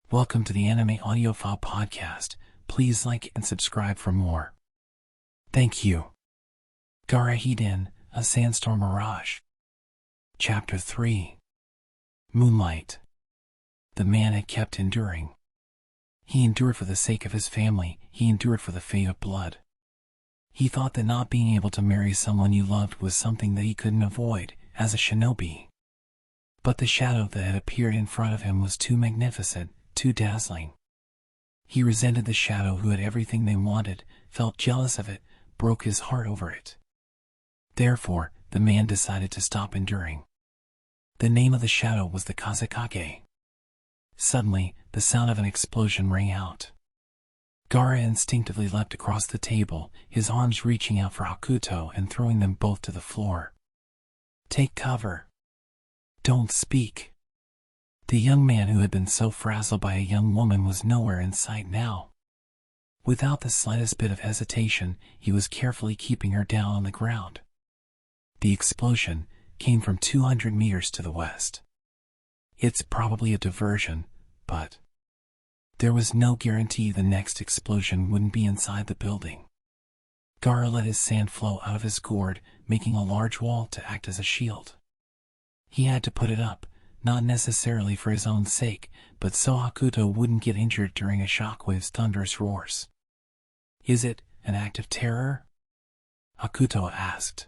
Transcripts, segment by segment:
Welcome to the Anime Audiophile Podcast. Please like and subscribe for more. Thank you. Gaara Hiden, a Sandstorm Mirage. Chapter 3. Moonlight. The man had kept enduring. He endured for the sake of his family. He endured for the fate of blood. He thought that not being able to marry someone you loved was something that he couldn't avoid, as a shinobi. But the shadow that had appeared in front of him was too magnificent, too dazzling. He resented the shadow who had everything they wanted, felt jealous of it, broke his heart over it. Therefore, the man decided to stop enduring. The name of the shadow was the sasuke. Suddenly, the sound of an explosion rang out. Gaara instinctively leapt across the table, his arms reaching out for Hakuto and throwing them both to the floor. "Take cover. Don't speak." The young man who had been so frazzled by a young woman was nowhere in sight now. Without the slightest bit of hesitation, he was carefully keeping her down on the ground. The explosion came from 200 meters to the west. It's probably a diversion, but there was no guarantee the next explosion wouldn't be inside the building. Gaara let his sand flow out of his gourd, making a large wall to act as a shield. He had to put it up, not necessarily for his own sake, but so Hakuto wouldn't get injured during a shockwave's thunderous roars. "Is it an act of terror?" Hakuto asked.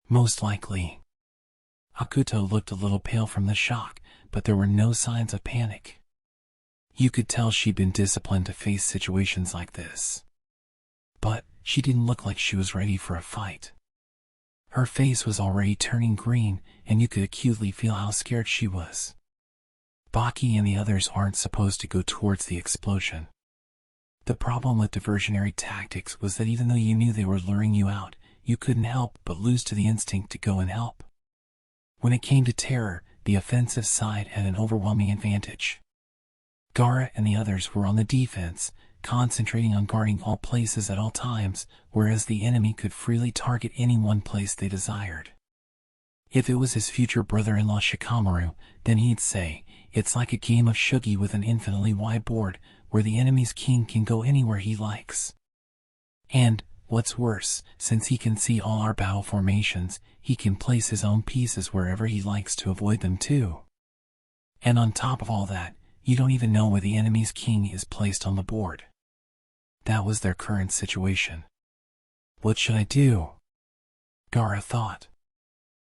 "Most likely." Hakuto looked a little pale from the shock, but there were no signs of panic. You could tell she'd been disciplined to face situations like this. But she didn't look like she was ready for a fight. Her face was already turning green, and you could acutely feel how scared she was. Baki and the others aren't supposed to go towards the explosion. The problem with diversionary tactics was that even though you knew they were luring you out, you couldn't help but lose to the instinct to go and help. When it came to terror, the offensive side had an overwhelming advantage. Gaara and the others were on the defense, concentrating on guarding all places at all times, whereas the enemy could freely target any one place they desired. If it was his future brother-in-law Shikamaru, then he'd say, "It's like a game of shogi with an infinitely wide board, where the enemy's king can go anywhere he likes. And, what's worse, since he can see all our battle formations, he can place his own pieces wherever he likes to avoid them too. And on top of all that, you don't even know where the enemy's king is placed on the board." That was their current situation. What should I do? Gaara thought.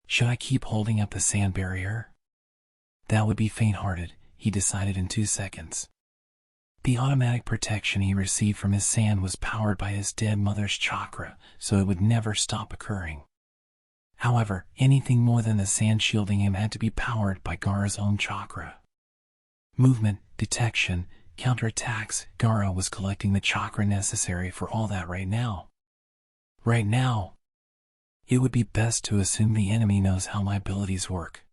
Should I keep holding up the sand barrier? That would be faint-hearted, he decided in 2 seconds. The automatic protection he received from his sand was powered by his dead mother's chakra, so it would never stop occurring. However, anything more than the sand shielding him had to be powered by Gaara's own chakra. Movement, detection, counterattacks. Gaara was collecting the chakra necessary for all that right now. Right now, it would be best to assume the enemy knows how my abilities work.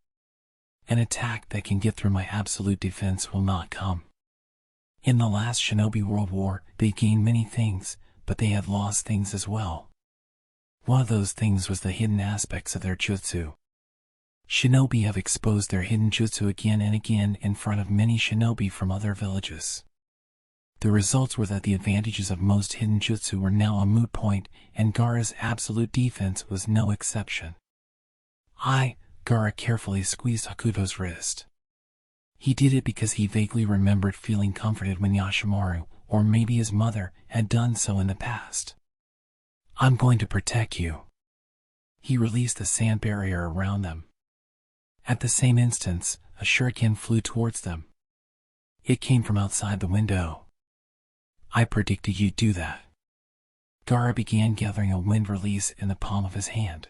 An attack that can get through my absolute defense will not come. In the last Shinobi World War, they gained many things, but they had lost things as well. One of those things was the hidden aspects of their jutsu. Shinobi have exposed their hidden jutsu again and again in front of many shinobi from other villages. The results were that the advantages of most hidden jutsu were now a moot point, and Gaara's absolute defense was no exception. Gaara carefully squeezed Hakuto's wrist. He did it because he vaguely remembered feeling comforted when Yashimaru, or maybe his mother, had done so in the past. "I'm going to protect you." He released the sand barrier around them. At the same instant, a shuriken flew towards them. It came from outside the window. "I predicted you'd do that." Gaara began gathering a wind release in the palm of his hand.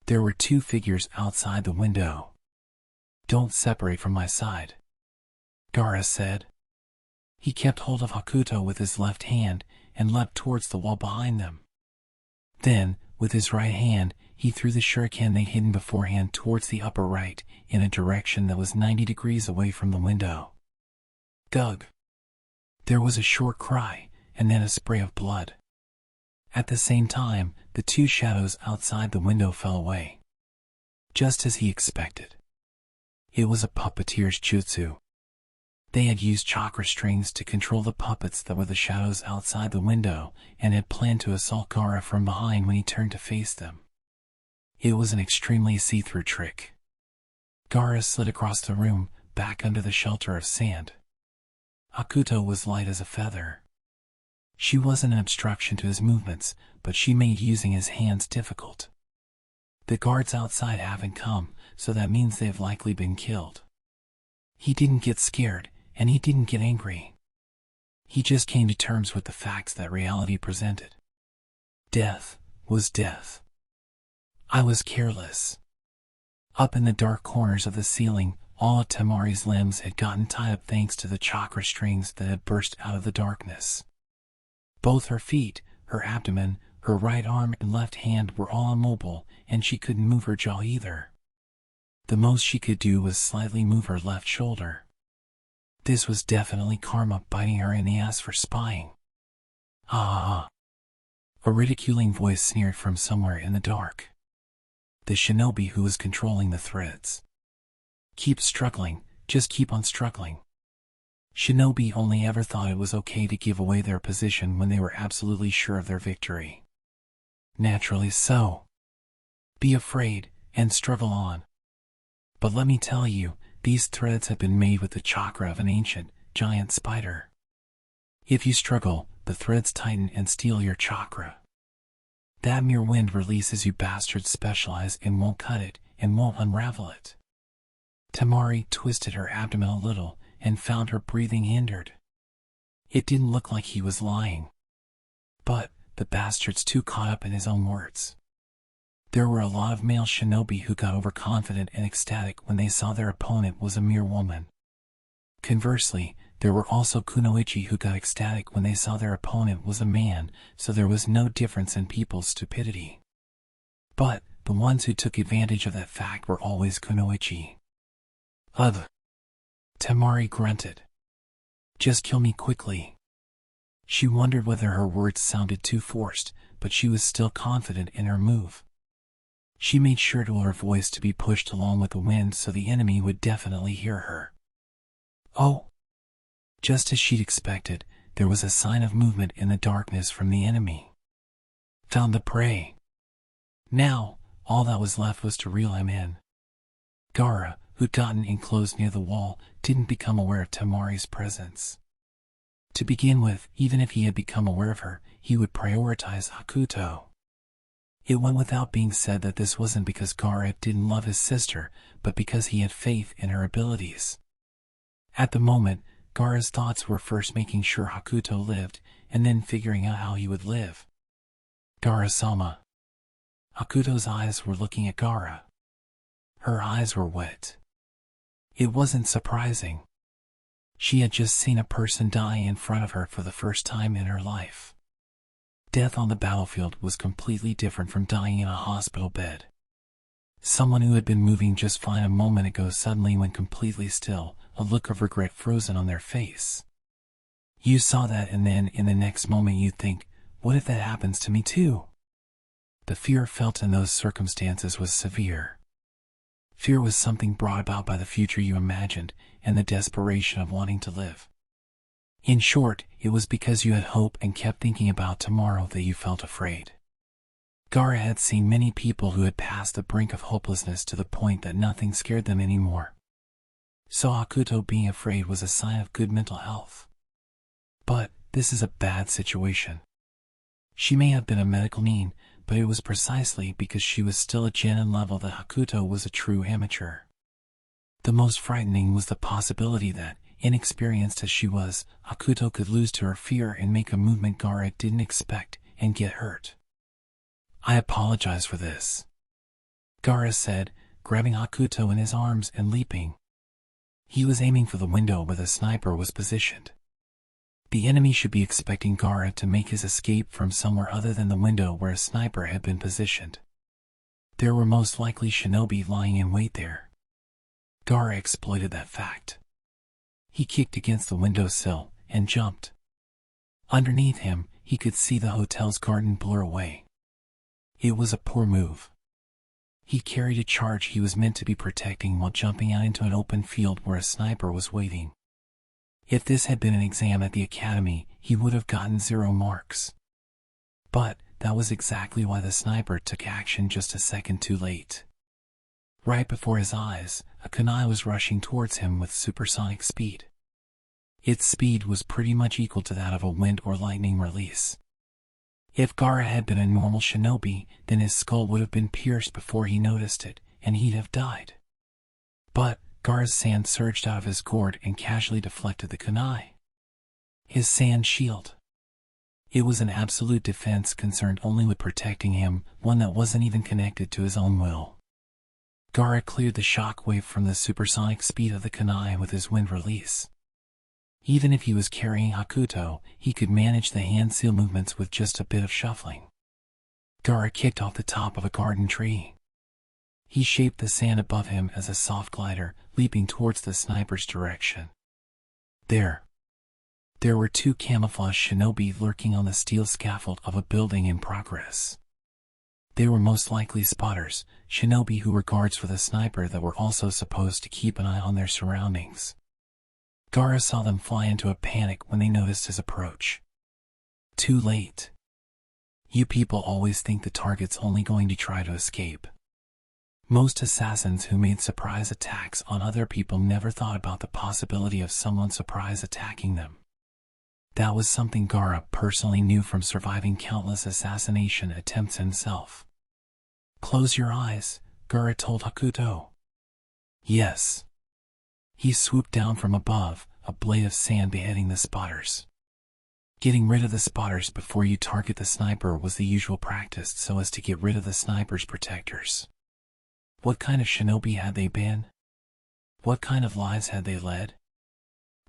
There were 2 figures outside the window. "Don't separate from my side," Gaara said. He kept hold of Hakuto with his left hand and leapt towards the wall behind them. Then, with his right hand, he threw the shuriken they'd hidden beforehand towards the upper right, in a direction that was 90 degrees away from the window. Gug! There was a short cry, and then a spray of blood. At the same time, the 2 shadows outside the window fell away. Just as he expected. It was a puppeteer's jutsu. They had used chakra strings to control the puppets that were the shadows outside the window, and had planned to assault Gaara from behind when he turned to face them. It was an extremely see-through trick. Gaara slid across the room, back under the shelter of sand. Hakuto was light as a feather. She wasn't an obstruction to his movements, but she made using his hands difficult. The guards outside haven't come, so that means they've likely been killed. He didn't get scared, and he didn't get angry. He just came to terms with the facts that reality presented. Death was death. I was careless. Up in the dark corners of the ceiling, all of Temari's limbs had gotten tied up thanks to the chakra strings that had burst out of the darkness. Both her feet, her abdomen, her right arm and left hand were all immobile, and she couldn't move her jaw either. The most she could do was slightly move her left shoulder. This was definitely karma biting her in the ass for spying. Ah! A ridiculing voice sneered from somewhere in the dark. The shinobi who was controlling the threads. Keep struggling, just keep on struggling. Shinobi only ever thought it was okay to give away their position when they were absolutely sure of their victory. Naturally so. Be afraid, and struggle on. But let me tell you, these threads have been made with the chakra of an ancient, giant spider. If you struggle, the threads tighten and steal your chakra. That mere wind releases you bastards specialize and won't cut it, and won't unravel it. Temari twisted her abdomen a little, and found her breathing hindered. It didn't look like he was lying. But, the bastard's too caught up in his own words. There were a lot of male shinobi who got overconfident and ecstatic when they saw their opponent was a mere woman. Conversely, there were also kunoichi who got ecstatic when they saw their opponent was a man, so there was no difference in people's stupidity. But, the ones who took advantage of that fact were always kunoichi. Ugh! Temari grunted. Just kill me quickly. She wondered whether her words sounded too forced, but she was still confident in her move. She made sure to her voice to be pushed along with the wind so the enemy would definitely hear her. Oh! Just as she'd expected, there was a sign of movement in the darkness from the enemy. Found the prey. Now, all that was left was to reel him in. Gaara, who'd gotten enclosed near the wall, didn't become aware of Temari's presence. To begin with, even if he had become aware of her, he would prioritize Hakuto. It went without being said that this wasn't because Gaara didn't love his sister, but because he had faith in her abilities. At the moment, Gaara's thoughts were first making sure Hakuto lived, and then figuring out how he would live. Gaara-sama. Hakuto's eyes were looking at Gaara. Her eyes were wet. It wasn't surprising. She had just seen a person die in front of her for the first time in her life. Death on the battlefield was completely different from dying in a hospital bed. Someone who had been moving just fine a moment ago suddenly went completely still, a look of regret frozen on their face. You saw that, and then in the next moment you'd think, what if that happens to me too? The fear felt in those circumstances was severe. Fear was something brought about by the future you imagined, and the desperation of wanting to live. In short, it was because you had hope and kept thinking about tomorrow that you felt afraid. Gaara had seen many people who had passed the brink of hopelessness to the point that nothing scared them anymore. So Hakuto being afraid was a sign of good mental health. But, this is a bad situation. She may have been a medical need, but it was precisely because she was still a genin level that Hakuto was a true amateur. The most frightening was the possibility that, inexperienced as she was, Hakuto could lose to her fear and make a movement Gaara didn't expect, and get hurt. I apologize for this, Gaara said, grabbing Hakuto in his arms and leaping. He was aiming for the window where the sniper was positioned. The enemy should be expecting Gaara to make his escape from somewhere other than the window where a sniper had been positioned. There were most likely shinobi lying in wait there. Gaara exploited that fact. He kicked against the windowsill and jumped. Underneath him, he could see the hotel's garden blur away. It was a poor move. He carried a charge he was meant to be protecting while jumping out into an open field where a sniper was waiting. If this had been an exam at the academy, he would have gotten 0 marks. But that was exactly why the sniper took action just a second too late. Right before his eyes, a kunai was rushing towards him with supersonic speed. Its speed was pretty much equal to that of a wind or lightning release. If Gaara had been a normal shinobi, then his skull would have been pierced before he noticed it, and he'd have died. But Gaara's sand surged out of his gourd and casually deflected the kunai. His sand shield. It was an absolute defense concerned only with protecting him, one that wasn't even connected to his own will. Gaara cleared the shock wave from the supersonic speed of the kunai with his wind release. Even if he was carrying Hakuto, he could manage the hand seal movements with just a bit of shuffling. Gaara kicked off the top of a garden tree. He shaped the sand above him as a soft glider, leaping towards the sniper's direction. There were 2 camouflaged shinobi lurking on the steel scaffold of a building in progress. They were most likely spotters, shinobi who were guards for the sniper that were also supposed to keep an eye on their surroundings. Gaara saw them fly into a panic when they noticed his approach. Too late. You people always think the target's only going to try to escape. Most assassins who made surprise attacks on other people never thought about the possibility of someone surprise attacking them. That was something Gaara personally knew from surviving countless assassination attempts himself. Close your eyes, Gaara told Hakuto. Yes. He swooped down from above, a blade of sand beheading the spotters. Getting rid of the spotters before you target the sniper was the usual practice so as to get rid of the sniper's protectors. What kind of shinobi had they been? What kind of lives had they led?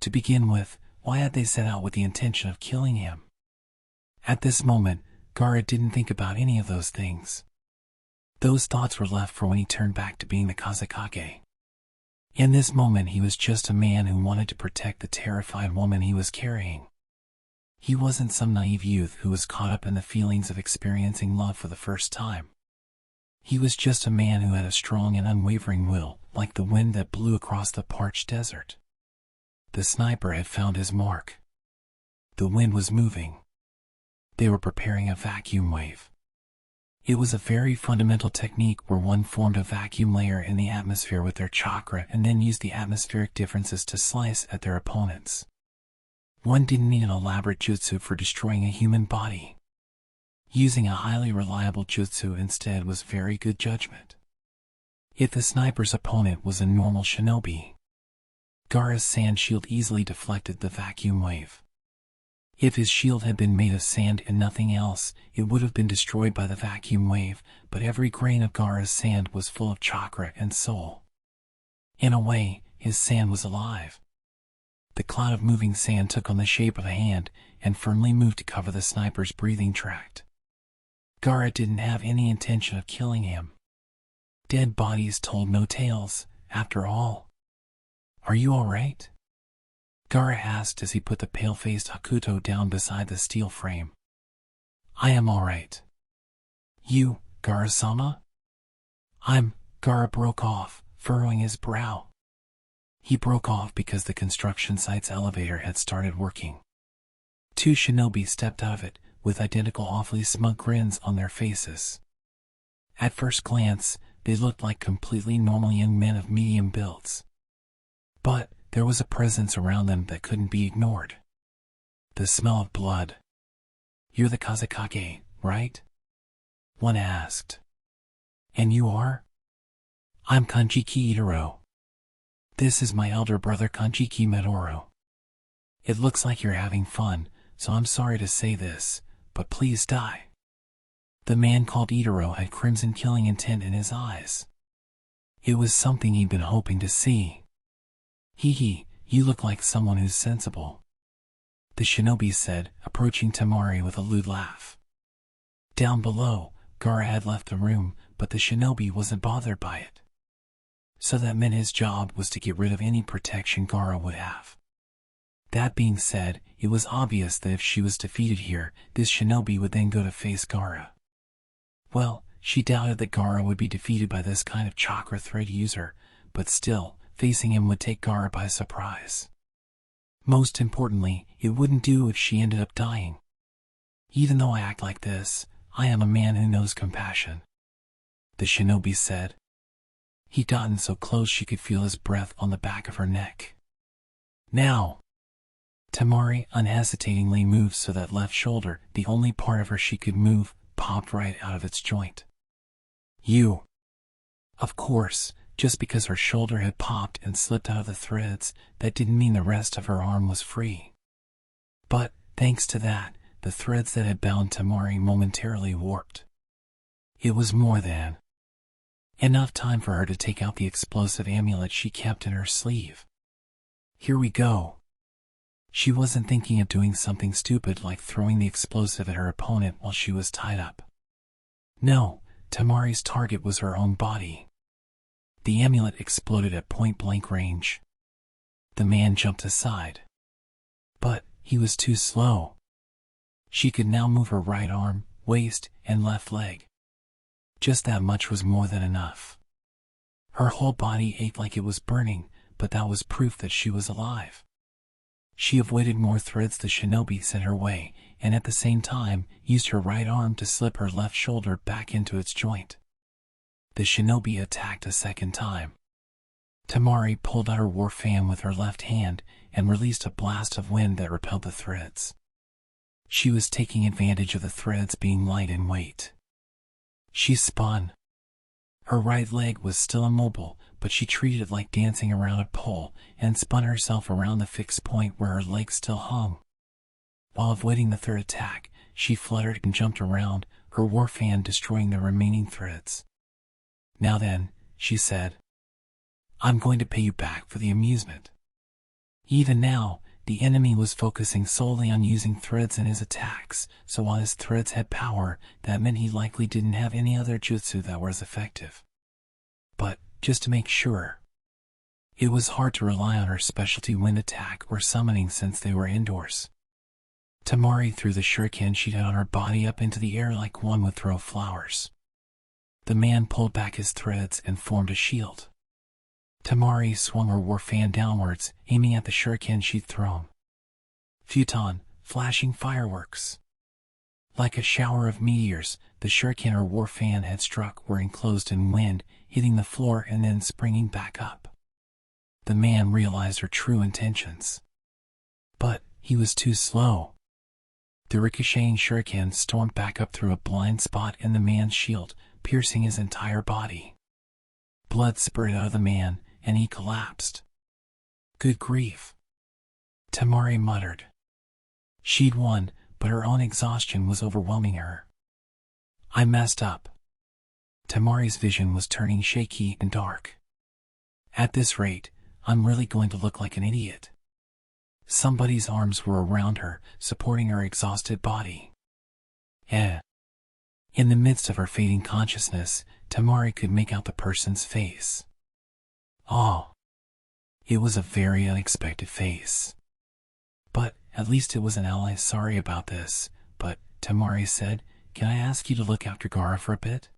To begin with, why had they set out with the intention of killing him? At this moment, Gaara didn't think about any of those things. Those thoughts were left for when he turned back to being the Kazekage. In this moment he was just a man who wanted to protect the terrified woman he was carrying. He wasn't some naive youth who was caught up in the feelings of experiencing love for the first time. He was just a man who had a strong and unwavering will, like the wind that blew across the parched desert. The sniper had found his mark. The wind was moving. They were preparing a vacuum wave. It was a very fundamental technique where one formed a vacuum layer in the atmosphere with their chakra and then used the atmospheric differences to slice at their opponents. One didn't need an elaborate jutsu for destroying a human body. Using a highly reliable jutsu instead was very good judgment. If the sniper's opponent was a normal shinobi, Gaara's sand shield easily deflected the vacuum wave. If his shield had been made of sand and nothing else, it would have been destroyed by the vacuum wave, but every grain of Gaara's sand was full of chakra and soul. In a way, his sand was alive. The cloud of moving sand took on the shape of a hand and firmly moved to cover the sniper's breathing tract. Gaara didn't have any intention of killing him. Dead bodies told no tales, after all. Are you all right? Gaara asked as he put the pale-faced Hakuto down beside the steel frame. I am all right. You, Gaara-sama? Gaara broke off, furrowing his brow. He broke off because the construction site's elevator had started working. 2 shinobi stepped out of it, with identical awfully smug grins on their faces. At first glance, they looked like completely normal young men of medium builds. But there was a presence around them that couldn't be ignored. The smell of blood. You're the Kazekage, right? One asked. And you are? I'm Kanjiki Itaro. This is my elder brother Kanjiki Midoro. It looks like you're having fun, so I'm sorry to say this, but please die. The man called Itaro had crimson killing intent in his eyes. It was something he'd been hoping to see. Hee, you look like someone who's sensible, the shinobi said, approaching Tamari with a lewd laugh. Down below, Gaara had left the room, but the shinobi wasn't bothered by it. So that meant his job was to get rid of any protection Gaara would have. That being said, it was obvious that if she was defeated here, this shinobi would then go to face Gaara. Well, she doubted that Gaara would be defeated by this kind of chakra thread user, but still, facing him would take Gaara by surprise. Most importantly, it wouldn't do if she ended up dying. Even though I act like this, I am a man who knows compassion, the shinobi said. He'd gotten so close she could feel his breath on the back of her neck. Now! Temari unhesitatingly moved so that left shoulder, the only part of her she could move, popped right out of its joint. You! Of course, just because her shoulder had popped and slipped out of the threads, that didn't mean the rest of her arm was free. But, thanks to that, the threads that had bound Temari momentarily warped. It was more than enough time for her to take out the explosive amulet she kept in her sleeve. Here we go. She wasn't thinking of doing something stupid like throwing the explosive at her opponent while she was tied up. No, Temari's target was her own body. The amulet exploded at point-blank range. The man jumped aside. But he was too slow. She could now move her right arm, waist, and left leg. Just that much was more than enough. Her whole body ached like it was burning, but that was proof that she was alive. She avoided more threads the shinobi sent her way, and at the same time, used her right arm to slip her left shoulder back into its joint. The shinobi attacked a second time. Temari pulled out her war fan with her left hand, and released a blast of wind that repelled the threads. She was taking advantage of the threads being light in weight. She spun. Her right leg was still immobile, but she treated it like dancing around a pole, and spun herself around the fixed point where her leg still hung. While avoiding the third attack, she fluttered and jumped around, her war fan destroying the remaining threads. Now then, she said, I'm going to pay you back for the amusement. Even now, the enemy was focusing solely on using threads in his attacks, so while his threads had power, that meant he likely didn't have any other jutsu that was effective. But, just to make sure, it was hard to rely on her specialty wind attack or summoning since they were indoors. Temari threw the shuriken she'd had on her body up into the air like one would throw flowers. The man pulled back his threads and formed a shield. Temari swung her war fan downwards, aiming at the shuriken she'd thrown. Futon, flashing fireworks. Like a shower of meteors, the shuriken or war fan had struck were enclosed in wind, hitting the floor and then springing back up. The man realized her true intentions. But he was too slow. The ricocheting shuriken stormed back up through a blind spot in the man's shield, piercing his entire body. Blood spurted out of the man, and he collapsed. Good grief. Temari muttered. She'd won, but her own exhaustion was overwhelming her. I messed up. Temari's vision was turning shaky and dark. At this rate, I'm really going to look like an idiot. Somebody's arms were around her, supporting her exhausted body. In the midst of her fading consciousness, Temari could make out the person's face. Oh, it was a very unexpected face. But at least it was an ally. Sorry about this, but, Temari said, can I ask you to look after Gaara for a bit?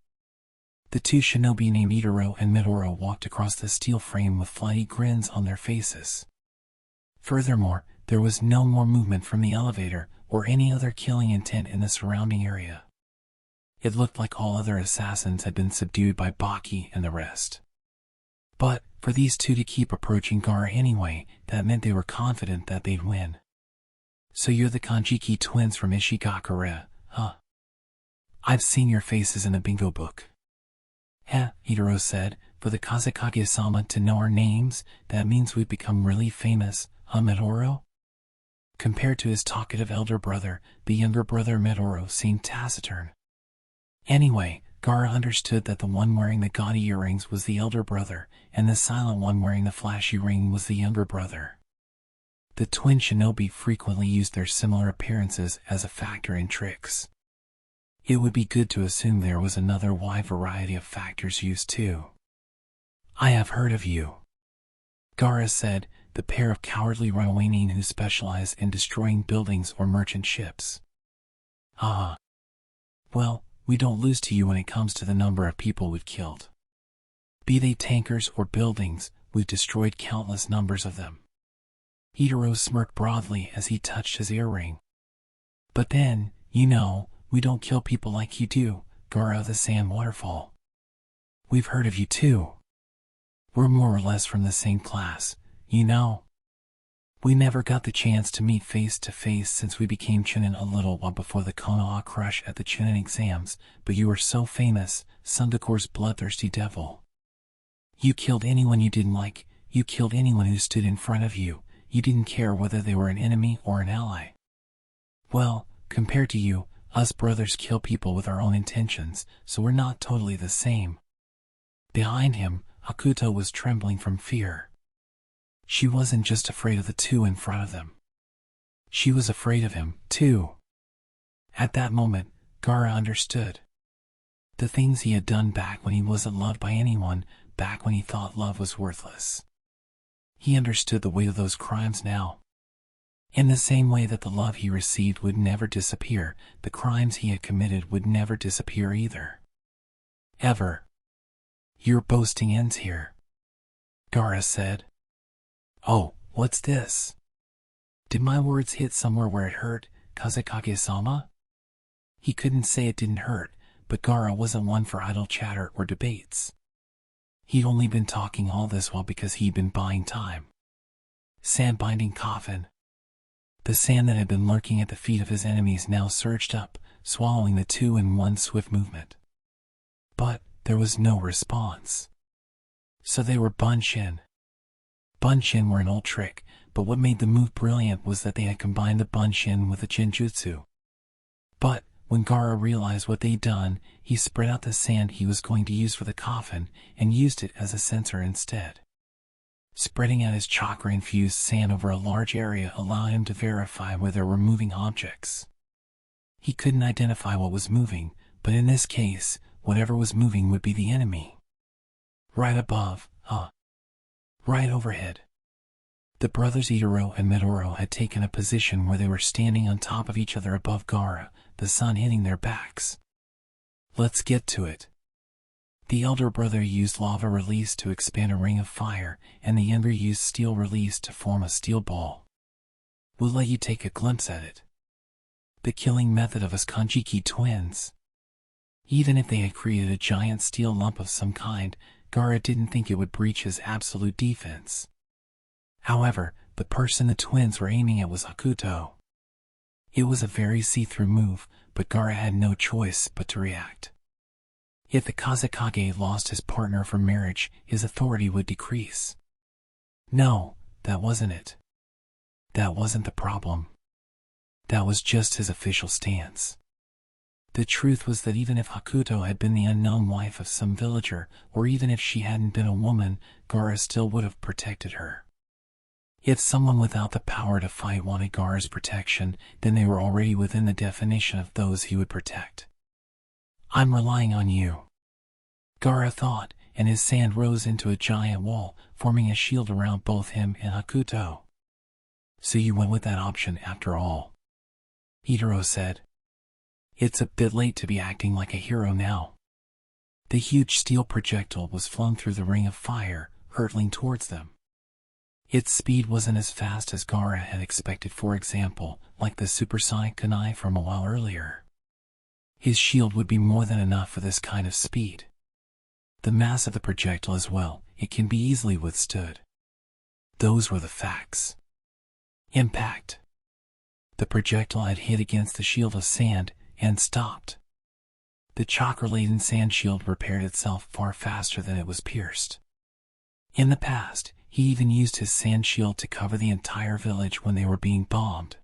The two shinobi named Itaro and Midoro walked across the steel frame with flighty grins on their faces. Furthermore, there was no more movement from the elevator or any other killing intent in the surrounding area. It looked like all other assassins had been subdued by Baki and the rest. But, for these two to keep approaching Gaara anyway, that meant they were confident that they'd win. So you're the Kanjiki twins from Ishigakure, huh? I've seen your faces in a bingo book. Heh, Itaro said, for the Kazekage-sama to know our names, that means we've become really famous, huh Midoro? Compared to his talkative elder brother, the younger brother Midoro seemed taciturn. Anyway, Gaara understood that the one wearing the gaudy earrings was the elder brother, and the silent one wearing the flashy ring was the younger brother. The twin shinobi frequently used their similar appearances as a factor in tricks. It would be good to assume there was another wide variety of factors used too. I have heard of you, Gaara said, the pair of cowardly Ronin who specialize in destroying buildings or merchant ships. Ah. Well, we don't lose to you when it comes to the number of people we've killed. Be they tankers or buildings, we've destroyed countless numbers of them. Hidero smirked broadly as he touched his earring. But then, we don't kill people like you do, Gaara of the Sand Waterfall. We've heard of you too. We're more or less from the same class, We never got the chance to meet face to face since we became Chunin a little while before the Konoha crush at the Chunin exams, but you were so famous, Sundakor's bloodthirsty devil. You killed anyone you didn't like, you killed anyone who stood in front of you, you didn't care whether they were an enemy or an ally. Well, compared to you, us brothers kill people with our own intentions, so we're not totally the same. Behind him, Hakuto was trembling from fear. She wasn't just afraid of the two in front of them. She was afraid of him, too. At that moment, Gaara understood. The things he had done back when he wasn't loved by anyone, back when he thought love was worthless. He understood the weight of those crimes now. In the same way that the love he received would never disappear, the crimes he had committed would never disappear either. Ever. Your boasting ends here, Gaara said. Oh, what's this? Did my words hit somewhere where it hurt, Kazekage-sama? He couldn't say it didn't hurt, but Gaara wasn't one for idle chatter or debates. He'd only been talking all this while because he'd been buying time. Sand-binding coffin. The sand that had been lurking at the feet of his enemies now surged up, swallowing the two in one swift movement. But there was no response. So they were Bunshin. Bunshin were an old trick, but what made the move brilliant was that they had combined the Bunshin with the Genjutsu. But when Gaara realized what they'd done, he spread out the sand he was going to use for the coffin and used it as a sensor instead. Spreading out his chakra-infused sand over a large area allowed him to verify where there were moving objects. He couldn't identify what was moving, but in this case, whatever was moving would be the enemy. Right above, right overhead. The brothers Hidero and Midoro had taken a position where they were standing on top of each other above Gaara, the sun hitting their backs. Let's get to it. The elder brother used lava release to expand a ring of fire, and the younger used steel release to form a steel ball. We'll let you take a glimpse at it. The killing method of us Kanjiki twins. Even if they had created a giant steel lump of some kind, Gaara didn't think it would breach his absolute defense. However, the person the twins were aiming at was Hakuto. It was a very see-through move, but Gaara had no choice but to react. If the Kazekage lost his partner for marriage, his authority would decrease. No, that wasn't it. That wasn't the problem. That was just his official stance. The truth was that even if Hakuto had been the unknown wife of some villager, or even if she hadn't been a woman, Gaara still would have protected her. If someone without the power to fight wanted Gaara's protection, then they were already within the definition of those he would protect. I'm relying on you, Gaara thought, and his sand rose into a giant wall, forming a shield around both him and Hakuto. So you went with that option after all, Hidero said. It's a bit late to be acting like a hero now. The huge steel projectile was flung through the ring of fire, hurtling towards them. Its speed wasn't as fast as Gaara had expected, for example, like the supersonic kunai from a while earlier. His shield would be more than enough for this kind of speed. The mass of the projectile as well, it can be easily withstood. Those were the facts. Impact. The projectile had hit against the shield of sand, and stopped. The chakra-laden sand shield repaired itself far faster than it was pierced. In the past, he even used his sand shield to cover the entire village when they were being bombed.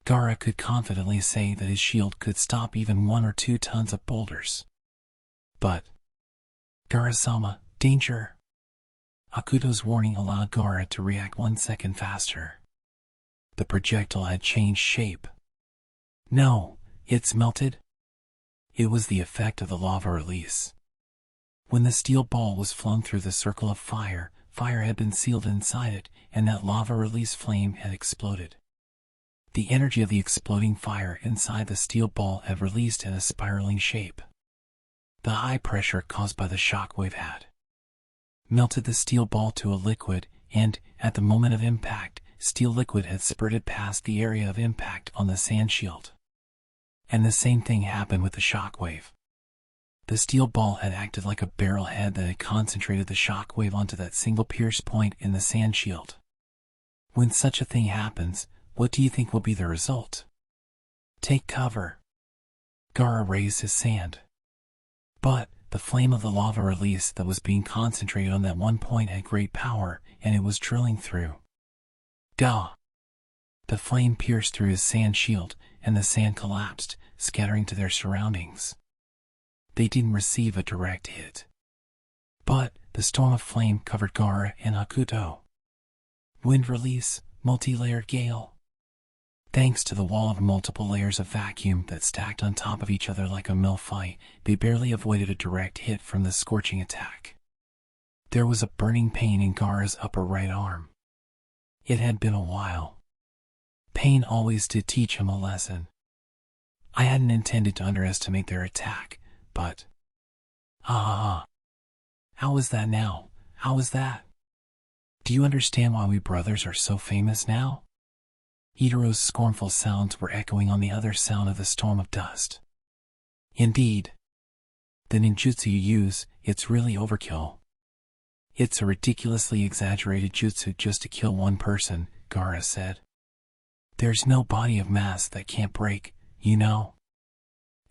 Gaara could confidently say that his shield could stop even 1 or 2 tons of boulders. But, Gaara-sama, danger! Hakuto's warning allowed Gaara to react 1 second faster. The projectile had changed shape. No, it's melted? It was the effect of the lava release. When the steel ball was flung through the circle of fire, fire had been sealed inside it, and that lava release flame had exploded. The energy of the exploding fire inside the steel ball had released in a spiraling shape. The high pressure caused by the shockwave had melted the steel ball to a liquid, and, at the moment of impact, steel liquid had spurted past the area of impact on the sand shield. And the same thing happened with the shockwave. The steel ball had acted like a barrel head that had concentrated the shockwave onto that single pierce point in the sand shield. When such a thing happens, what do you think will be the result? Take cover. Gaara raised his sand. But the flame of the lava release that was being concentrated on that one point had great power, and it was drilling through. Gah! The flame pierced through his sand shield, and the sand collapsed, scattering to their surroundings. They didn't receive a direct hit. But the storm of flame covered Gaara and Hakuto. Wind release, multi-layered gale. Thanks to the wall of multiple layers of vacuum that stacked on top of each other like a millfight, they barely avoided a direct hit from the scorching attack. There was a burning pain in Gaara's upper right arm. It had been a while. Pain always did teach him a lesson. I hadn't intended to underestimate their attack, but... How is that now? How is that? Do you understand why we brothers are so famous now? Itaro's scornful sounds were echoing on the other sound of the storm of dust. Indeed. The ninjutsu you use, it's really overkill. It's a ridiculously exaggerated jutsu just to kill one person, Gaara said. There's no body of mass that can't break, you know.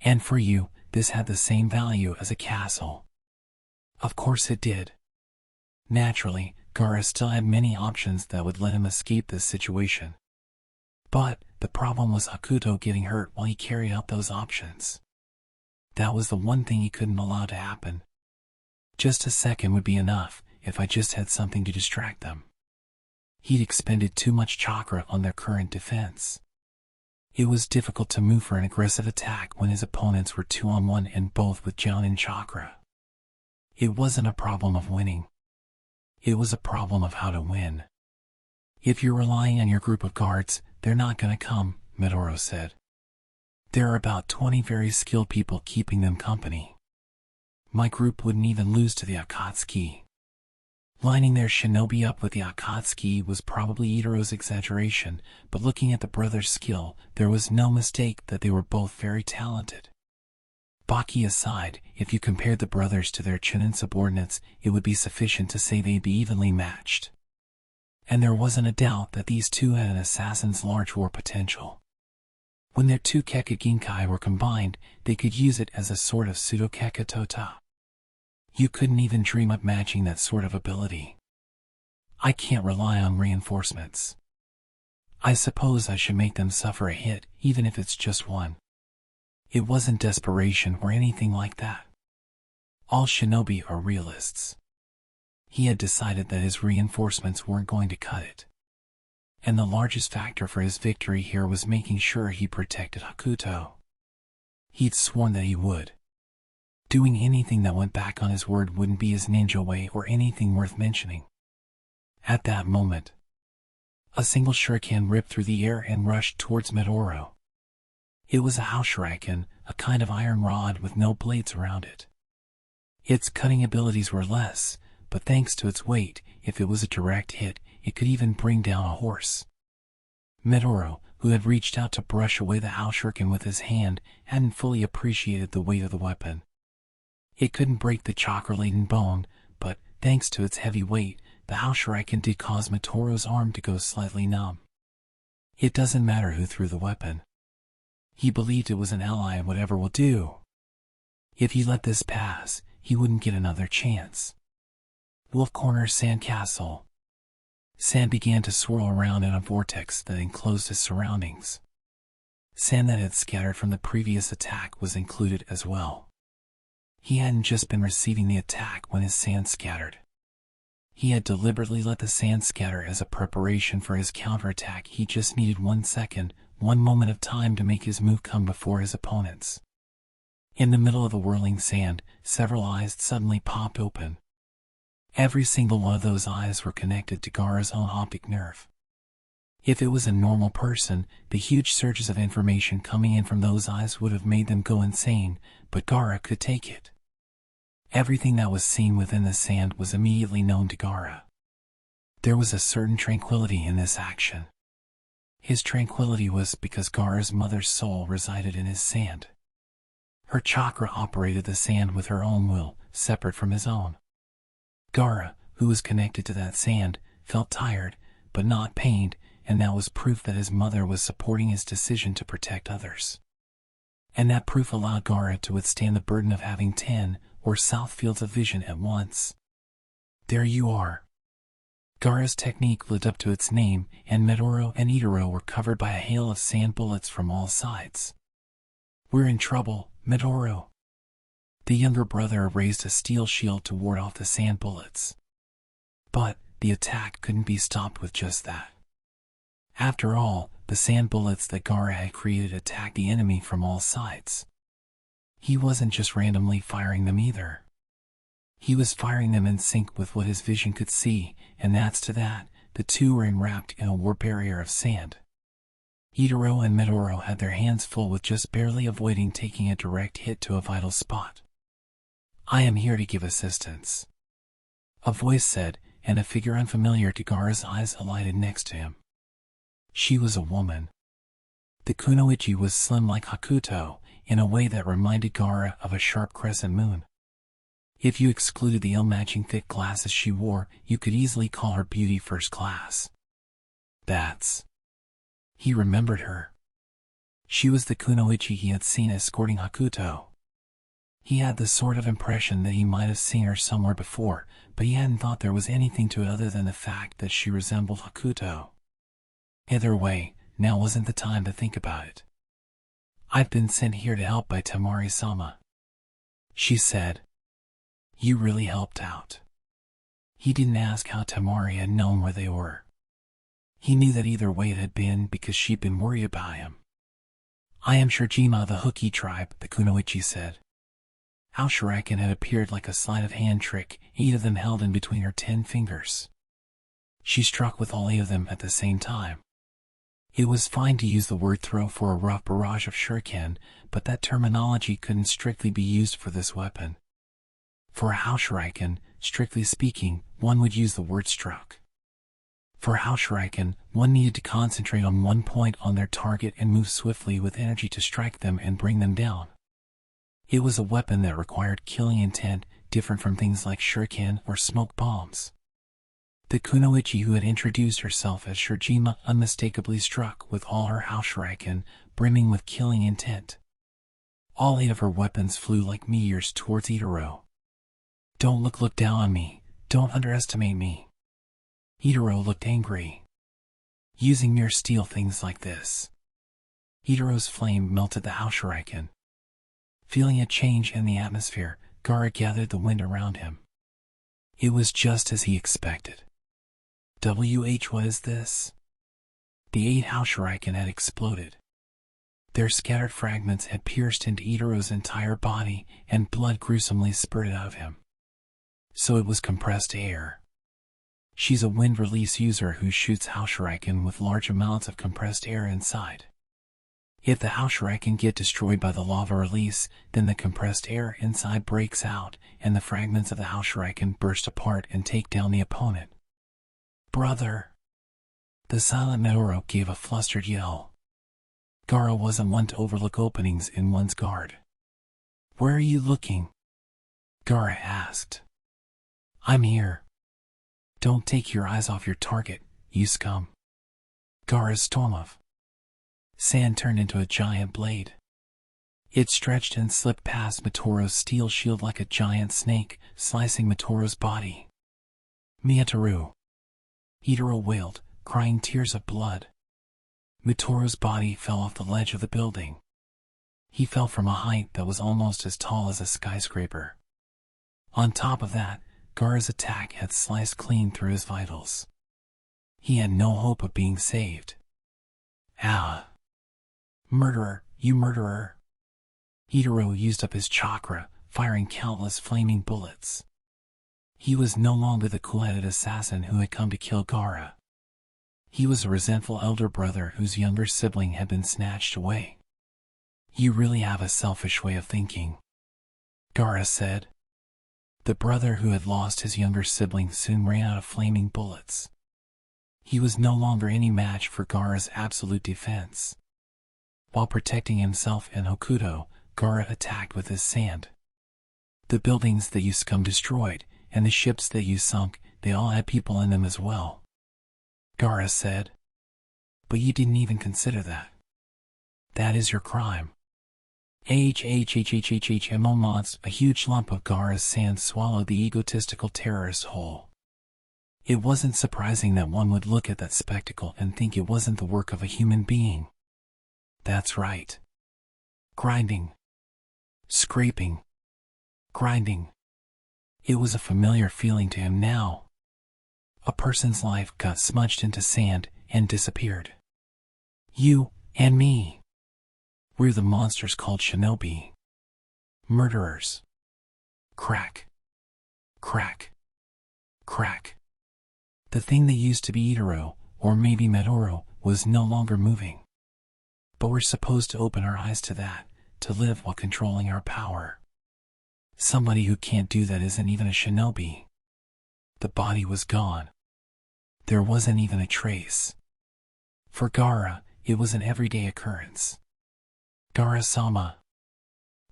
And for you, this had the same value as a castle. Of course it did. Naturally, Gaara still had many options that would let him escape this situation. But the problem was Hakuto getting hurt while he carried out those options. That was the one thing he couldn't allow to happen. Just a second would be enough if I just had something to distract them. He'd expended too much chakra on their current defense. It was difficult to move for an aggressive attack when his opponents were 2-on-1 and both with Jounin chakra. It wasn't a problem of winning. It was a problem of how to win. If you're relying on your group of guards, they're not gonna come, Midoro said. There are about 20 very skilled people keeping them company. My group wouldn't even lose to the Akatsuki. Lining their shinobi up with the Akatsuki was probably Itaro's exaggeration, but looking at the brothers' skill, there was no mistake that they were both very talented. Baki aside, if you compared the brothers to their Chunin subordinates, it would be sufficient to say they'd be evenly matched. And there wasn't a doubt that these two had an assassin's large war potential. When their two Keka Ginkai were combined, they could use it as a sort of pseudo-Keka Tota. You couldn't even dream up matching that sort of ability. I can't rely on reinforcements. I suppose I should make them suffer a hit, even if it's just one. It wasn't desperation or anything like that. All shinobi are realists. He had decided that his reinforcements weren't going to cut it. And the largest factor for his victory here was making sure he protected Hakuto. He'd sworn that he would. Doing anything that went back on his word wouldn't be his ninja way or anything worth mentioning. At that moment, a single shuriken ripped through the air and rushed towards Midoro. It was a house shuriken, a kind of iron rod with no blades around it. Its cutting abilities were less, but thanks to its weight, if it was a direct hit, it could even bring down a horse. Midoro, who had reached out to brush away the house shuriken with his hand, hadn't fully appreciated the weight of the weapon. It couldn't break the chakra-laden bone, but, thanks to its heavy weight, the house shuriken did cause Midoro's arm to go slightly numb. It doesn't matter who threw the weapon. He believed it was an ally and whatever will do. If he let this pass, he wouldn't get another chance. Wolf Corner Sandcastle. Sand began to swirl around in a vortex that enclosed his surroundings. Sand that had scattered from the previous attack was included as well. He hadn't just been receiving the attack when his sand scattered. He had deliberately let the sand scatter as a preparation for his counterattack. He just needed 1 second, one moment of time to make his move come before his opponents. In the middle of the whirling sand, several eyes suddenly popped open. Every single one of those eyes were connected to Gaara's own optic nerve. If it was a normal person, the huge surges of information coming in from those eyes would have made them go insane, but Gaara could take it. Everything that was seen within the sand was immediately known to Gaara. There was a certain tranquility in this action. His tranquility was because Gaara's mother's soul resided in his sand. Her chakra operated the sand with her own will, separate from his own. Gaara, who was connected to that sand, felt tired, but not pained, and that was proof that his mother was supporting his decision to protect others. And that proof allowed Gaara to withstand the burden of having 10 or south fields of vision at once. There you are. Gaara's technique lived up to its name, and Midoro and Itaro were covered by a hail of sand bullets from all sides. We're in trouble, Midoro. The younger brother raised a steel shield to ward off the sand bullets. But the attack couldn't be stopped with just that. After all, the sand bullets that Gaara had created attacked the enemy from all sides. He wasn't just randomly firing them either. He was firing them in sync with what his vision could see, and that's to that, the two were enwrapped in a warp barrier of sand. Itaro and Midoro had their hands full with just barely avoiding taking a direct hit to a vital spot. I am here to give assistance, a voice said, and a figure unfamiliar to Gaara's eyes alighted next to him. She was a woman. The kunoichi was slim like Hakuto, in a way that reminded Gaara of a sharp crescent moon. If you excluded the ill-matching thick glasses she wore, you could easily call her beauty first class. He remembered her. She was the kunoichi he had seen escorting Hakuto. He had the sort of impression that he might have seen her somewhere before, but he hadn't thought there was anything to it other than the fact that she resembled Hakuto. Either way, now wasn't the time to think about it. I've been sent here to help by Temari-sama, she said. You really helped out. He didn't ask how Temari had known where they were. He knew that either way it had been because she'd been worried about him. I am Shirajima of the Hooki tribe, the kunoichi said. Shuriken had appeared like a sleight of hand trick, 8 of them held in between her 10 fingers. She struck with all 8 of them at the same time. It was fine to use the word throw for a rough barrage of shuriken, but that terminology couldn't strictly be used for this weapon. For a Shuriken, strictly speaking, one would use the word struck. For Shuriken, one needed to concentrate on one point on their target and move swiftly with energy to strike them and bring them down. It was a weapon that required killing intent, different from things like shuriken or smoke bombs. The kunoichi who had introduced herself as Shirajima unmistakably struck with all her Shuriken, brimming with killing intent. All 8 of her weapons flew like meteors towards Itaro. Don't look down on me, don't underestimate me. Itaro looked angry. Using mere steel things like this. Itaro's flame melted the Shuriken. Feeling a change in the atmosphere, Gaara gathered the wind around him. It was just as he expected. What is this? The 8 Shuriken had exploded. Their scattered fragments had pierced into Itaro's entire body, and blood gruesomely spurted out of him. So it was compressed air. She's a wind release user who shoots Shuriken with large amounts of compressed air inside. If the Shuriken get destroyed by the lava release, then the compressed air inside breaks out, and the fragments of the Shuriken burst apart and take down the opponent. Brother! The silent Midoro gave a flustered yell. Gaara wasn't one to overlook openings in one's guard. Where are you looking? Gaara asked. I'm here. Don't take your eyes off your target, you scum. Gaara's storm of sand turned into a giant blade. It stretched and slipped past Mitoro's steel shield like a giant snake, slicing Mitoro's body. Miyataru! Itaro wailed, crying tears of blood. Mitoro's body fell off the ledge of the building. He fell from a height that was almost as tall as a skyscraper. On top of that, Gaara's attack had sliced clean through his vitals. He had no hope of being saved. Ah! Murderer, you murderer! Itaro used up his chakra, firing countless flaming bullets. He was no longer the cool-headed assassin who had come to kill Gaara. He was a resentful elder brother whose younger sibling had been snatched away. You really have a selfish way of thinking, Gaara said. The brother who had lost his younger sibling soon ran out of flaming bullets. He was no longer any match for Gaara's absolute defense. While protecting himself and Hokuto, Gaara attacked with his sand. The buildings that you scum destroyed, and the ships that you sunk, they all had people in them as well. Gaara said. But you didn't even consider that. That is your crime. A huge lump of Gaara's sand swallowed the egotistical terrorist whole. It wasn't surprising that one would look at that spectacle and think it wasn't the work of a human being. That's right. Grinding. Scraping. Grinding. It was a familiar feeling to him now. A person's life got smudged into sand and disappeared. You and me. We're the monsters called shinobi. Murderers. Crack. Crack. Crack. The thing that used to be Itaro, or maybe Medoro, was no longer moving. But we're supposed to open our eyes to that, to live while controlling our power. Somebody who can't do that isn't even a shinobi. The body was gone. There wasn't even a trace. For Gaara, it was an everyday occurrence. Gaara-sama.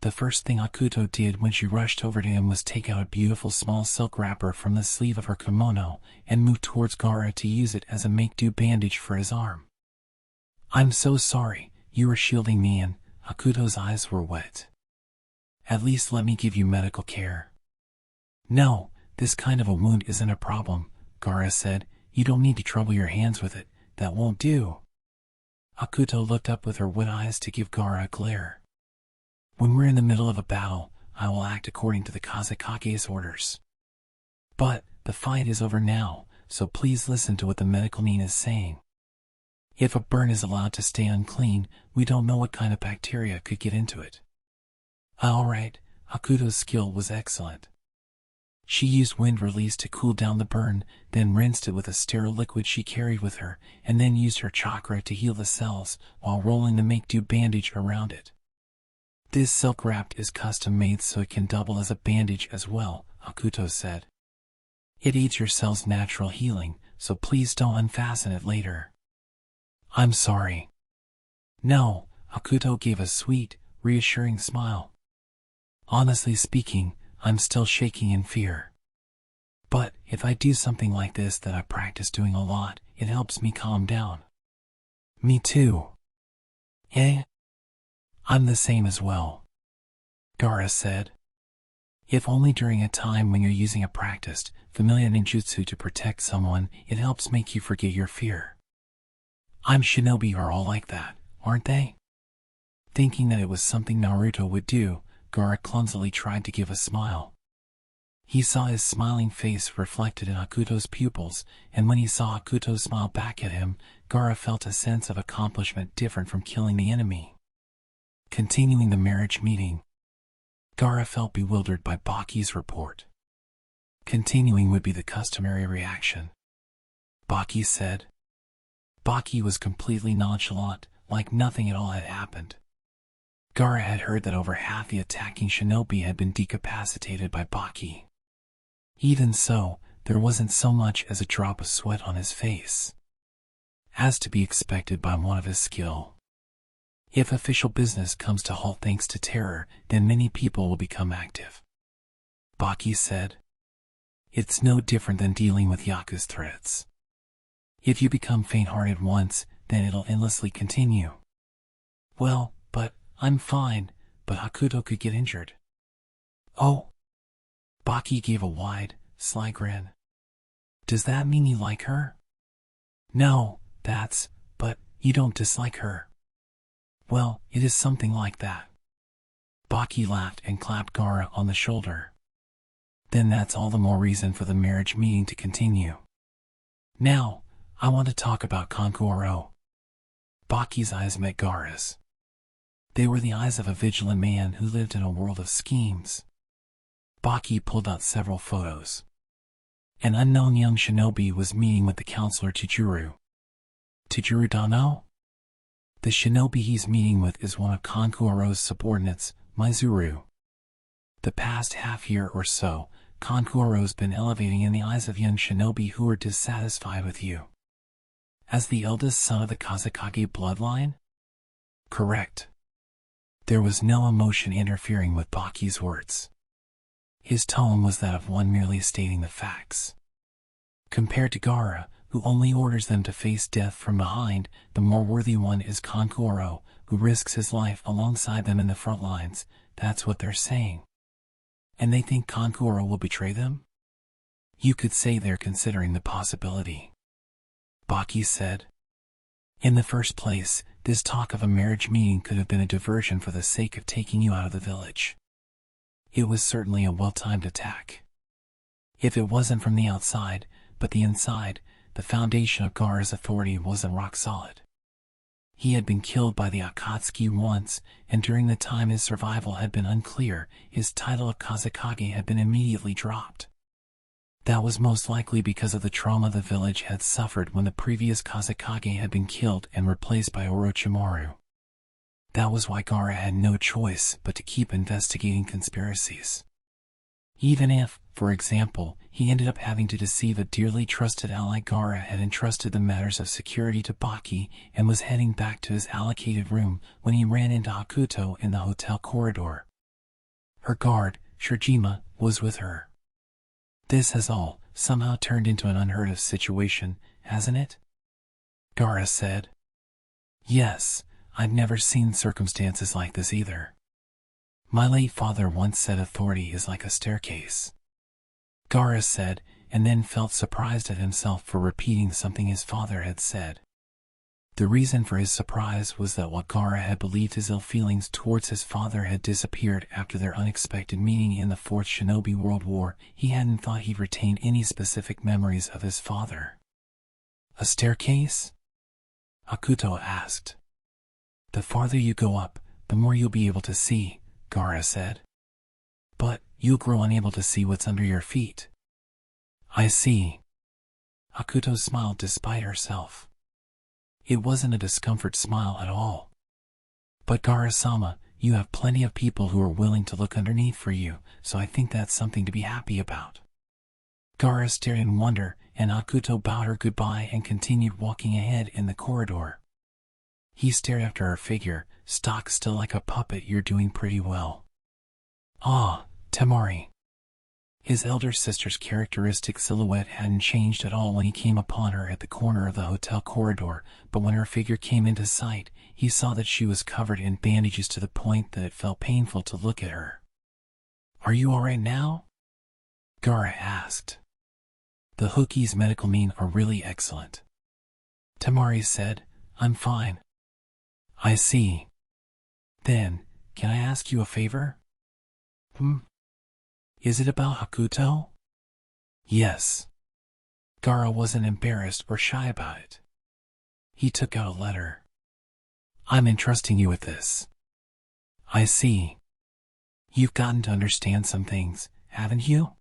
The first thing Hokuto did when she rushed over to him was take out a beautiful small silk wrapper from the sleeve of her kimono and move towards Gaara to use it as a make-do bandage for his arm. I'm so sorry, you were shielding me and Hokuto's eyes were wet. At least let me give you medical care. No, this kind of a wound isn't a problem, Gaara said. You don't need to trouble your hands with it, that won't do. Hokuto looked up with her wet eyes to give Gaara a glare. When we're in the middle of a battle, I will act according to the Kazekage's orders. But, the fight is over now, so please listen to what the medical nin is saying. If a burn is allowed to stay unclean, we don't know what kind of bacteria could get into it. Alright, Hokuto's skill was excellent. She used wind release to cool down the burn, then rinsed it with a sterile liquid she carried with her, and then used her chakra to heal the cells, while rolling the make-do bandage around it. This silk wrap is custom made so it can double as a bandage as well, Hokuto said. It aids your cell's natural healing, so please don't unfasten it later. I'm sorry. No, Hokuto gave a sweet, reassuring smile. Honestly speaking, I'm still shaking in fear. But if I do something like this that I practice doing a lot, it helps me calm down. Me too. Eh? I'm the same as well. Gaara said. If only during a time when you're using a practiced, familiar ninjutsu to protect someone, it helps make you forget your fear. I'm shinobi are all like that, aren't they? Thinking that it was something Naruto would do, Gaara clumsily tried to give a smile. He saw his smiling face reflected in Hokuto's pupils, and when he saw Hokuto smile back at him, Gaara felt a sense of accomplishment different from killing the enemy. Continuing the marriage meeting, Gaara felt bewildered by Baki's report. Continuing would be the customary reaction. Baki said. Baki was completely nonchalant, like nothing at all had happened. Gaara had heard that over half the attacking shinobi had been decapacitated by Baki. Even so, there wasn't so much as a drop of sweat on his face. As to be expected by one of his skill. If official business comes to halt thanks to terror, then many people will become active. Baki said. It's no different than dealing with Yaku's threats. If you become faint-hearted once, then it'll endlessly continue. Well, but I'm fine, but Hokuto could get injured. Oh. Baki gave a wide, sly grin. Does that mean you like her? No, but you don't dislike her. Well, it is something like that. Baki laughed and clapped Gaara on the shoulder. Then that's all the more reason for the marriage meeting to continue. Now, I want to talk about Kankuro. Baki's eyes met Gaara's. They were the eyes of a vigilant man who lived in a world of schemes. Baki pulled out several photos. An unknown young shinobi was meeting with the counselor Chijuru. Chijuru Dano? The shinobi he's meeting with is one of Kankuro's subordinates, Maizuru. The past half-year or so, Kankuro's been elevating in the eyes of young shinobi who are dissatisfied with you. As the eldest son of the Kazekage bloodline? Correct. There was no emotion interfering with Baki's words. His tone was that of one merely stating the facts. Compared to Gaara, who only orders them to face death from behind, the more worthy one is Kankuro, who risks his life alongside them in the front lines. That's what they're saying. And they think Kankuro will betray them? You could say they're considering the possibility. Baki said. In the first place, this talk of a marriage meeting could have been a diversion for the sake of taking you out of the village. It was certainly a well-timed attack. If it wasn't from the outside, but the inside, the foundation of Gaara's authority wasn't rock solid. He had been killed by the Akatsuki once, and during the time his survival had been unclear, his title of Kazekage had been immediately dropped. That was most likely because of the trauma the village had suffered when the previous Kazekage had been killed and replaced by Orochimaru. That was why Gaara had no choice but to keep investigating conspiracies. Even if, for example, he ended up having to deceive a dearly trusted ally, Gaara had entrusted the matters of security to Baki and was heading back to his allocated room when he ran into Hakuto in the hotel corridor. Her guard, Shirjima, was with her. This has all somehow turned into an unheard of situation, hasn't it? Gaara said. Yes, I've never seen circumstances like this either. My late father once said authority is like a staircase. Gaara said, and then felt surprised at himself for repeating something his father had said. The reason for his surprise was that what Gaara had believed his ill feelings towards his father had disappeared after their unexpected meeting in the Fourth Shinobi World War. He hadn't thought he retained any specific memories of his father. A staircase? Hakuto asked. The farther you go up, the more you'll be able to see, Gaara said. But you'll grow unable to see what's under your feet. I see. Hakuto smiled despite herself. It wasn't a discomfort smile at all. But Gaara-sama, you have plenty of people who are willing to look underneath for you, so I think that's something to be happy about. Gaara stared in wonder, and Hakuto bowed her goodbye and continued walking ahead in the corridor. He stared after her figure, stock still like a puppet. You're doing pretty well. Ah, Temari. His elder sister's characteristic silhouette hadn't changed at all when he came upon her at the corner of the hotel corridor, but when her figure came into sight, he saw that she was covered in bandages to the point that it felt painful to look at her. Are you all right now? Gaara asked. The Hookie's medical means are really excellent. Temari said, I'm fine. I see. Then, can I ask you a favor? Is it about Hakuto? Yes. Gaara wasn't embarrassed or shy about it. He took out a letter. I'm entrusting you with this. I see. You've gotten to understand some things, haven't you?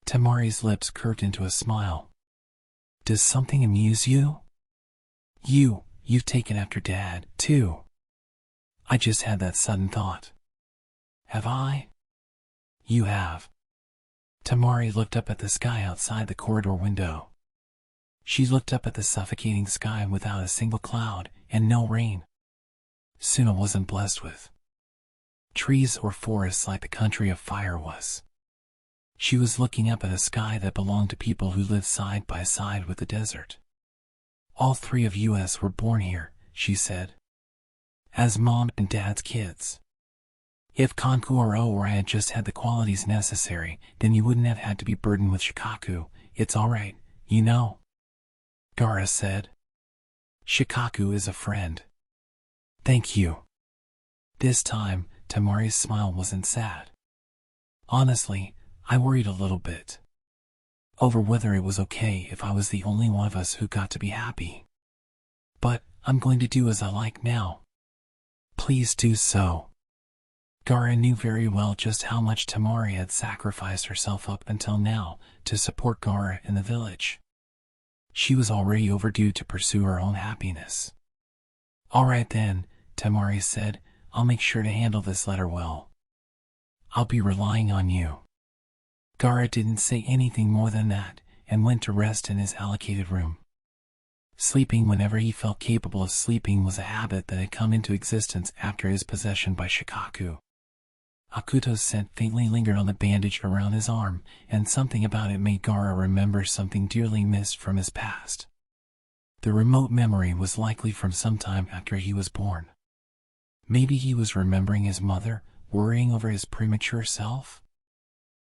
Temari's lips curved into a smile. Does something amuse you? You've taken after Dad, too. I just had that sudden thought. Have I? You have. Temari looked up at the sky outside the corridor window. She looked up at the suffocating sky without a single cloud and no rain. Suna wasn't blessed with trees or forests like the country of fire was. She was looking up at a sky that belonged to people who lived side by side with the desert. All three of us were born here, she said. As Mom and Dad's kids. If Kankuro or I had just had the qualities necessary, then you wouldn't have had to be burdened with Shikaku. It's all right, you know. Gaara said. Shikaku is a friend. Thank you. This time, Temari's smile wasn't sad. Honestly, I worried a little bit. Over whether it was okay if I was the only one of us who got to be happy. But I'm going to do as I like now. Please do so. Gaara knew very well just how much Temari had sacrificed herself up until now to support Gaara in the village. She was already overdue to pursue her own happiness. All right then, Temari said, I'll make sure to handle this letter well. I'll be relying on you. Gaara didn't say anything more than that and went to rest in his allocated room. Sleeping whenever he felt capable of sleeping was a habit that had come into existence after his possession by Shikaku. Akuto's scent faintly lingered on the bandage around his arm, and something about it made Gaara remember something dearly missed from his past. The remote memory was likely from some time after he was born. Maybe he was remembering his mother, worrying over his premature self?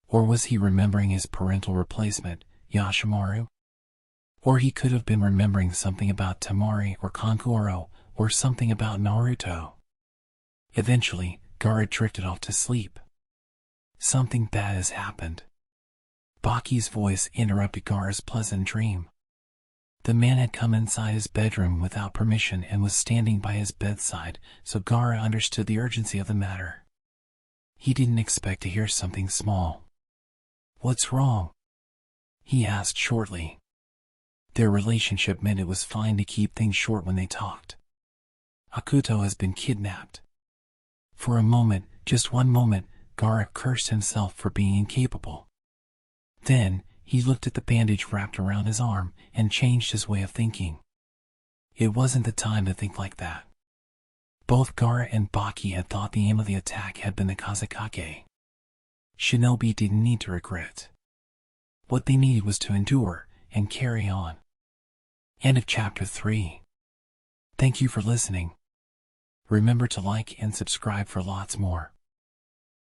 Or was he remembering his parental replacement, Yashimaru? Or he could have been remembering something about Temari or Kankuro, or something about Naruto. Eventually, Gaara drifted off to sleep. Something bad has happened. Baki's voice interrupted Gaara's pleasant dream. The man had come inside his bedroom without permission and was standing by his bedside, so Gaara understood the urgency of the matter. He didn't expect to hear something small. "What's wrong?" he asked shortly. Their relationship meant it was fine to keep things short when they talked. "Akuto has been kidnapped." For a moment, just one moment, Gaara cursed himself for being incapable. Then, he looked at the bandage wrapped around his arm and changed his way of thinking. It wasn't the time to think like that. Both Gaara and Baki had thought the aim of the attack had been the Kazekage. Shinobi didn't need to regret. What they needed was to endure and carry on. End of Chapter 3. Thank you for listening. Remember to like and subscribe for lots more.